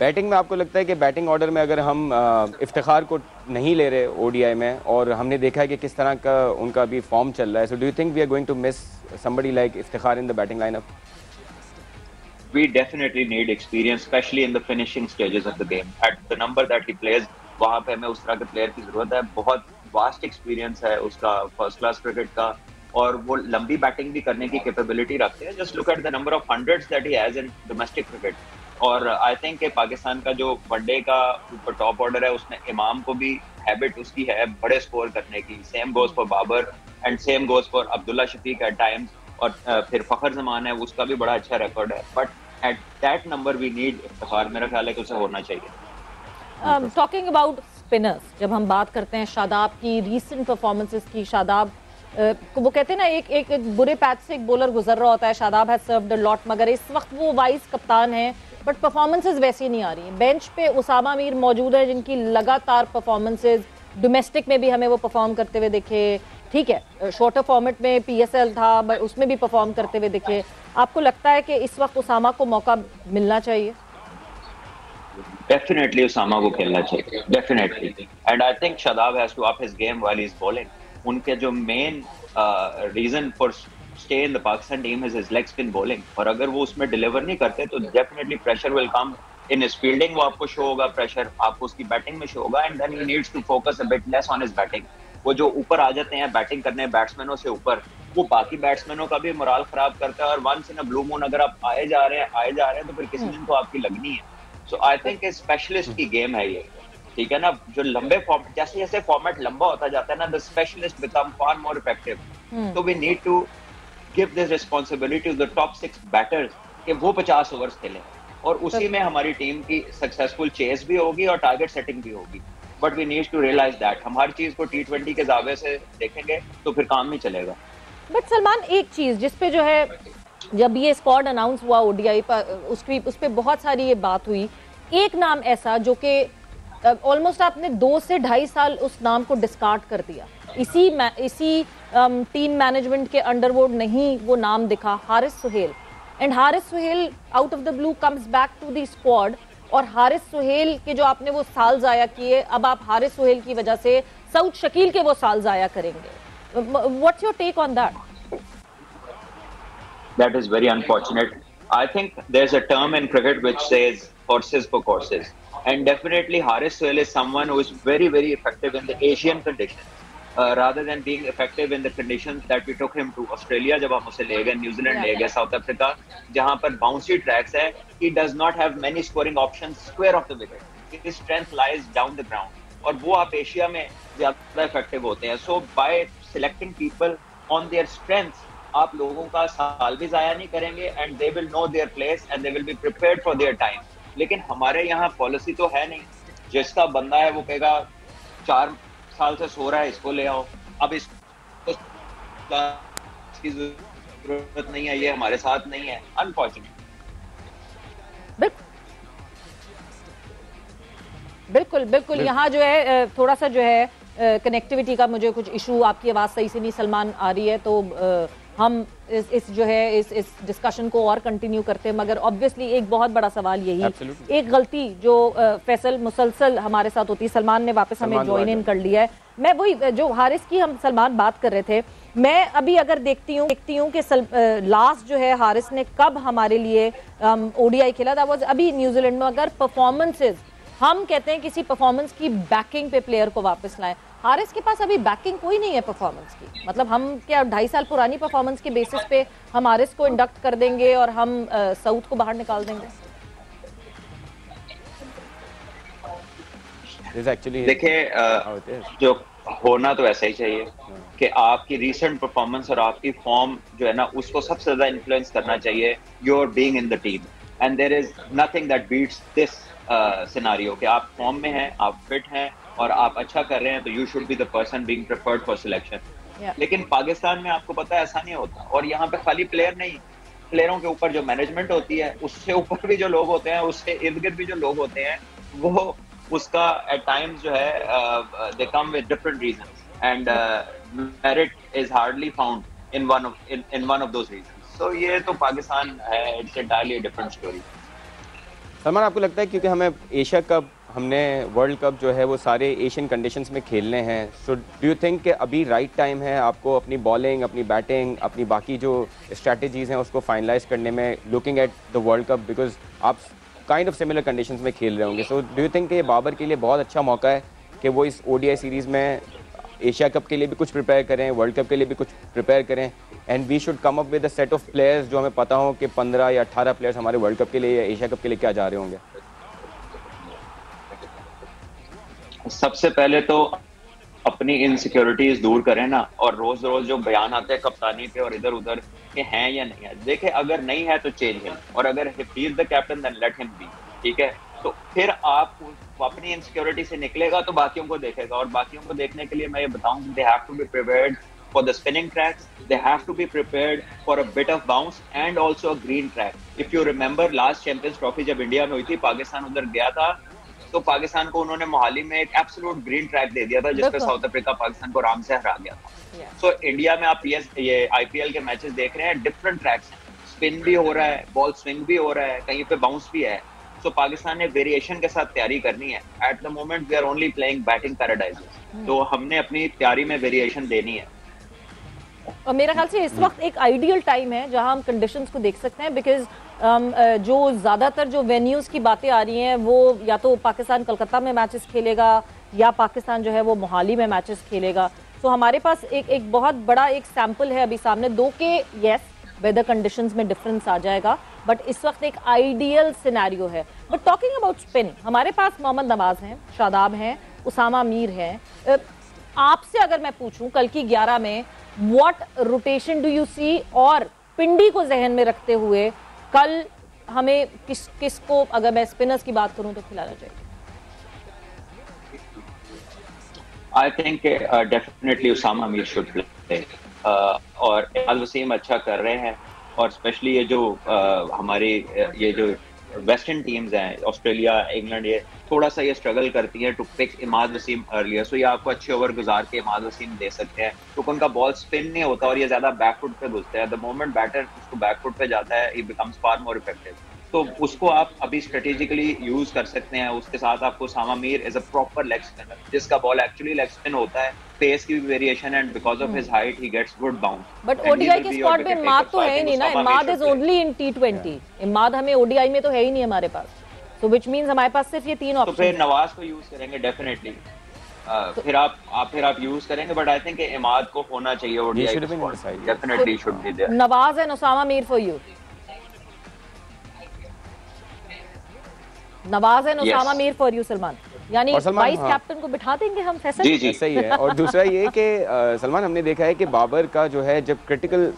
Batting में आपको लगता है कि बैटिंग ऑर्डर में अगर हम इफ्तिखार को नहीं ले रहे ओडीआई में, और हमने देखा है कि किस तरह का उनका अभी फॉर्म चल रहा है, so do you think we are going to miss somebody like Iftikhar in the batting lineup? We definitely need experience, especially in the finishing stages of the game. At the number that he plays, वहाँ पे हमें उस तरह के player की जरूरत है। बहुत वास्ट एक्सपीरियंस है उसका फर्स्ट क्लास क्रिकेट का, और वो लंबी बैटिंग भी करने की कैपेबिलिटी रखते हैं। Just look at the number of hundreds that he has in domestic cricket. और आई थिंक कि पाकिस्तान का जो वनडे का ऊपर टॉप ऑर्डर है, उसमें इमाम को भी हैबिट उसकी है बड़े स्कोर करने की। Same goes for Babar and same goes for Abdullah Shafique at times, और फिर फखर जमान है, उसका भी बड़ा अच्छा रिकॉर्ड है। But at that number we need Iftikhar, मेरा ख्याल है कि उसे होना चाहिए। टॉकिंग अबाउट स्पिनर्स, जब हम बात करते हैं शादाब की रीसेंट परफॉर्मेंसेस की, शादाब वो कहते हैं ना, एक बुरे पैच से एक बॉलर गुजर रहा होता है। Shadab has served a lot, मगर इस वक्त वो वाइस कप्तान हैं, बट परफॉर्मेंसेस वैसी नहीं आ रही हैं। बेंच पे उसामा मीर मौजूद है, जिनकी लगातार परफॉर्मेंसेस डोमेस्टिक में भी हमें वो परफॉर्म करते हुए दिखे। ठीक है, शॉर्टर फॉर्मेट में पीएसएल था, बट उसमें भी परफॉर्म करते हुए दिखे। आपको लगता है कि इस वक्त उसामा को मौका मिलना चाहिए? डेफिनेटली उसामा को खेलना चाहिए, definitely. And I think Shadab has to up his game while he is bowling. उनके जो main reason for stay in the Pakistan team is his leg spin bowling, और अगर वो उसमें डिलीवर नहीं करते तो definitely pressure will come in his fielding. वो आपको शो होगा, प्रेशर आपको उसकी बैटिंग में शो होगा, and then he needs to focus a bit less on his batting. वो जो ऊपर आ जाते हैं बैटिंग करने बैट्समैनों से ऊपर, वो बाकी बैट्समैनों का भी मोराल खराब करता है। और once in a blue moon अगर आप आए जा रहे हैं तो फिर किसी दिन तो आपकी लगनी है। सो आई थिंक स्पेशलिस्ट की गेम है ये, ठीक है ना। जो लंबे फॉर्मेट, जैसे जैसे फॉर्मेट लंबा होता जाता है ना, the specialist become far more effective. तो we need to give this responsibility to the top 6 batters कि वो 50 ओवर्स खेलें, और उसी में हमारी टीम की सक्सेसफुल चेस भी होगी और टारगेट सेटिंग भी होगी। But we need to realize that हम हर चीज को T20 के जावे से देखेंगे तो फिर काम नहीं चलेगा। बट सलमान, एक चीज जिस पे जो है, जब ये स्क्वाड अनाउंस हुआ ओडीआई पर, उस पर बहुत सारी ये बात हुई। एक नाम ऐसा जो कि ऑलमोस्ट आपने 2 से 2.5 साल उस नाम को डिस्कार्ड कर दिया, इसी टीम मैनेजमेंट के अंडर वो नहीं, वो नाम दिखा, Haris Suhail. And Haris Suhail out of the blue comes back to the squad, और हारिस सुहेल के जो आपने वो साल जाया किए, अब आप हारिस सुहेल की वजह से सऊद शकील के वो साल जाया करेंगे। What's your take on that? That is very unfortunate. I think there's a term in cricket which says horses for courses. And definitely Haris Sohail is someone who is very, very effective in the Asian conditions. Rather than being effective in the conditions that we took him to Australia, जब हम उसे ले गए, New Zealand ले गए, south Africa, जहाँ पर bouncy tracks है, he does not have many scoring options square of the wicket. His strength lies down the ground. और वो आप एशिया में ज़्यादा effective होते हैं. So by selecting people on their strengths, आप लोगों का साल भी जाया नहीं करेंगे, and they will know their place and they will be prepared for their time. लेकिन हमारे यहाँ पॉलिसी तो है नहीं, जिसका बंदा है वो कहेगा 4 साल से सो रहा है, इसको ले आओ, अब इसकी जरूरत नहीं है, ये हमारे साथ नहीं है। अनफॉर्चुनेट। बिल्कुल बिल्कुल। यहाँ जो है थोड़ा सा जो है कनेक्टिविटी का मुझे कुछ इशू, आपकी आवाज़ सही से नहीं सलमान आ रही है, तो हम इस जो है इस डिस्कशन को और कंटिन्यू करते हैं। मगर ऑब्वियसली एक बहुत बड़ा सवाल यही, एक गलती जो फैसल मुसलसल हमारे साथ होती है, सलमान ने वापस हमें ज्वाइन इन कर लिया है। मैं वही जो हारिस की हम सलमान बात कर रहे थे, मैं अभी अगर देखती हूँ कि लास्ट जो है हारिस ने कब हमारे लिए ओडीआई खेला था, वो अभी न्यूजीलैंड में। अगर परफॉर्मेंसेज, हम कहते हैं किसी परफॉर्मेंस की बैकिंग पे प्लेयर को वापस लाएं, हारिस के पास अभी बैकिंग कोई नहीं है परफॉर्मेंस की। मतलब हम क्या 2.5 साल पुरानी परफॉर्मेंस के बेसिस पे हम हारिस को इंडक्ट कर देंगे और हम सऊद को बाहर निकाल देंगे? देखिए, जो होना तो ऐसा ही चाहिए कि आपकी रीसेंट परफॉर्मेंस और आपकी फॉर्म जो है ना, उसको सबसे ज्यादा इन्फ्लुएंस करना चाहिए your being in the team. And there is nothing that beats this scenario कि आप फॉर्म में हैं, आप फिट हैं और आप अच्छा कर रहे हैं, तो you should be the person being preferred for selection. लेकिन पाकिस्तान में आपको पता है ऐसा नहीं होता। और यहाँ पे खाली प्लेयर नहीं, प्लेयरों के ऊपर जो मैनेजमेंट होती है, उससे ऊपर भी जो लोग होते हैं, उससे इर्द गिर्द भी जो लोग होते हैं, वो उसका एट टाइम्स जो है they come with different reasons, and merit is hardly found in one of those reasons. So ये तो पाकिस्तान है, it's entirely different story. Salman, आपको लगता है क्योंकि हमें एशिया कप, हमने वर्ल्ड कप जो है वो सारे एशियन कंडीशंस में खेलने हैं, सो डू यू थिंक कि अभी राइट टाइम है आपको अपनी बॉलिंग, अपनी बैटिंग, अपनी बाकी जो स्ट्रैटेजीज़ हैं उसको फाइनलाइज करने में, looking at the world cup, because आप काइंड ऑफ सिमिलर कंडीशंस में खेल रहे होंगे, सो डू यू थिंक कि ये बाबर के लिए बहुत अच्छा मौका है कि वो इस ओडीआई सीरीज़ में एशिया कप के लिए भी कुछ प्रिपेयर करें, वर्ल्ड कप के लिए भी कुछ प्रिपेयर करें, and we should come up with a set of players जो हमें पता हो कि 15 या 18 प्लेयर्स हमारे वर्ल्ड कप के लिए या एशिया कप के लिए क्या जा रहे होंगे? सबसे पहले तो अपनी इनसिक्योरिटीज दूर करें ना, और रोज रोज जो बयान आते हैं कप्तानी पे और इधर उधर के हैं या नहीं है, देखे अगर नहीं है तो चेंज हिम, और अगर he is the captain then let him be, ठीक है। तो फिर आप अपनी इनसिक्योरिटी से निकलेगा तो बाकियों को देखेगा, और बाकियों को देखने के लिए मैं ये बताऊं, they have to be prepared for the spinning tracks, they have to be prepared for a bit of bounce and also a green track. If you remember last Champions Trophy जब इंडिया में हुई थी, पाकिस्तान उधर गया था, तो पाकिस्तान को उन्होंने मोहाली में एक एब्सोल्यूट ग्रीन ट्रैक दे दिया था, जिसपे साउथ अफ्रीका पाकिस्तान को आराम से हरा गया था। सो इंडिया में आप ये आईपीएल के मैचेस देख रहे हैं, डिफरेंट ट्रैक्स हैं, स्पिन भी हो रहा है, बॉल स्विंग भी हो रहा है, कहीं पे बाउंस भी है। सो पाकिस्तान ने वेरिएशन के साथ तैयारी करनी है। At the moment we are only playing batting paradises, तो हमने अपनी तैयारी में वेरिएशन देनी है। और मेरा ख्याल से इस वक्त एक आइडियल टाइम है जहां हम कंडीशंस को देख सकते हैं, बिकॉज जो ज़्यादातर जो वेन्यूज़ की बातें आ रही हैं वो या तो पाकिस्तान कलकत्ता में मैचेस खेलेगा या पाकिस्तान जो है वो मोहाली में मैचेस खेलेगा। तो हमारे पास एक बहुत बड़ा एक सैम्पल है अभी सामने दो के, यस वेदर कंडीशंस में डिफरेंस आ जाएगा, बट इस वक्त एक आइडियल सिनेरियो है। बट टॉकिंग अबाउट स्पिन, हमारे पास मोहम्मद नवाज हैं, शादाब हैं, उसामा मीर हैं। आपसे अगर मैं पूछूं कल की 11 में what rotation do you see, और पिंडी को जहन में रखते हुए कल हमें किसको, अगर मैं स्पिनर्स की बात करूं तो खिलाना चाहिए? I think definitely Usama Mir should play, और इमाद वसीम अच्छा कर रहे हैं, और स्पेशली ये जो हमारी ये जो वेस्टर्न टीम्स हैं, ऑस्ट्रेलिया, इंग्लैंड, ये थोड़ा सा ये स्ट्रगल करती हैं to pick Imad Wasim earlier, so ये आपको अच्छे ओवर गुजार के इमाद वसीम दे सकते हैं, क्योंकि उनका बॉल स्पिन नहीं होता और ये ज्यादा बैकफुट पे घुसते हैं। द मोमेंट बैटर उसको बैकफुट पे जाता है, ही बिकम्स फार मोर इफेक्टिव, तो उसको आप अभी स्ट्रेटेजिकली यूज कर सकते हैं। उसके साथ आपको Usama Mir is a proper leg spinner, जिसका बॉल एक्चुअली लेग स्पिन होता है, पेस की variation, and because of his height he gets good bounce. But ODI के स्क्वाड में इमाद तो है ही नहीं ना, इमाद इज ओनली इन टी20, इमाद हमें ओडीआई में तो है ही नहीं हमारे पास, सो व्हिच मींस हमारे पास सिर्फ ये तीन ऑप्शन। तो फिर नवाज को यूज करेंगे डेफिनेटली, फिर आप यूज करेंगे, बट आई थिंक इमाद को होना चाहिए ओडीआई के squad, definitely should be there. Nawaz and Usama Mir for you, Nawaz and Usama Mir for you Salman, यानी वाइस कैप्टन को बिठा देंगे हम, फैसल जी सही है। और दूसरा ये कि सलमान, हमने देखा है कि बाबर का जो है जब क्रिटिकल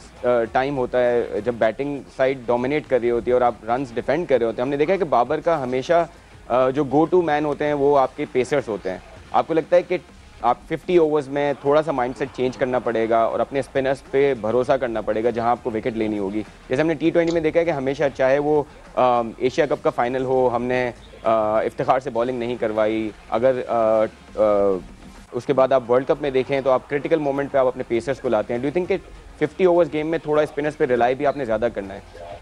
टाइम होता है, जब बैटिंग साइड डोमिनेट कर रही होती है और आप रन्स डिफेंड कर रहे होते हैं, हमने देखा है कि बाबर का हमेशा जो गो टू मैन होते हैं वो आपके पेसर्स होते हैं। आपको लगता है कि आप 50 ओवर्स में थोड़ा सा माइंडसेट चेंज करना पड़ेगा और अपने स्पिनर्स पे भरोसा करना पड़ेगा जहां आपको विकेट लेनी होगी? जैसे हमने टी20 में देखा है कि हमेशा, चाहे वो एशिया कप का फाइनल हो, हमने इफ्तिखार से बॉलिंग नहीं करवाई, अगर उसके बाद आप वर्ल्ड कप में देखें तो आप क्रिटिकल मोमेंट पे आप अपने पेसर्स को लाते हैं। डू यू थिंक कि 50 ओवर्स गेम में थोड़ा स्पिनर्स पे रिलाई भी आपने ज़्यादा करना है?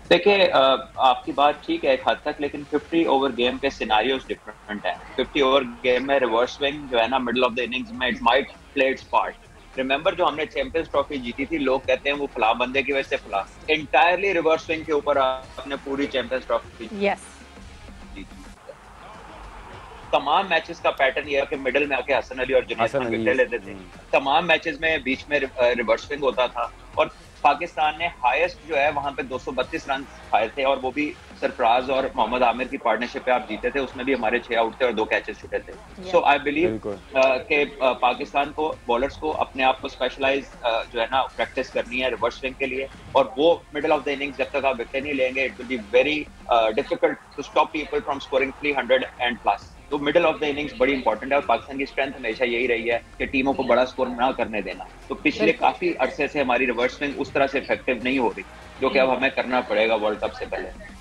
देखिए, आपकी बात ठीक है एक हद तक, लेकिन 50 ओवर गेम के सिनारियोस डिफरेंट हैं। 50 ओवर गेम में रिवर्स स्विंग जो है ना मिडिल ऑफ द इनिंग्स में, it might play it's part. Remember जो हमने चैंपियंस ट्रॉफी जीती थी, लोग कहते हैं वो फला बंदे की वजह से फला, इंटायरली रिवर्स स्विंग के ऊपर आपने पूरी चैंपियंस ट्रॉफी जीती। तमाम मैचेस का पैटर्न ये है कि मिडिल में आके हसन अली और जुनैद खान विकेट लेते थे, तमाम मैचेस में बीच में रिवर्स स्विंग होता था, और पाकिस्तान ने हाईएस्ट जो है वहां पे 232 रन खाए थे, और वो भी सरफराज और मोहम्मद आमिर की पार्टनरशिप पे आप जीते थे, उसमें भी हमारे 6 आउट थे और 2 कैचेस छूटे थे। सो आई बिलीव कि पाकिस्तान को, बॉलर्स को अपने आप को स्पेशलाइज जो है ना प्रैक्टिस करनी है रिवर्स स्विंग के लिए, और वो मिडिल ऑफ द इनिंग्स जब तक आप विकेट नहीं लेंगे, it will be very difficult to stop people from scoring 300 and plus. तो मिडिल ऑफ द इनिंग्स बड़ी इंपॉर्टेंट है, और पाकिस्तान की स्ट्रेंथ हमेशा यही रही है कि टीमों को बड़ा स्कोर ना करने देना। तो पिछले काफी अरसे से हमारी रिवर्स स्विंग उस तरह से इफेक्टिव नहीं हो रही, जो कि अब हमें करना पड़ेगा वर्ल्ड कप से पहले।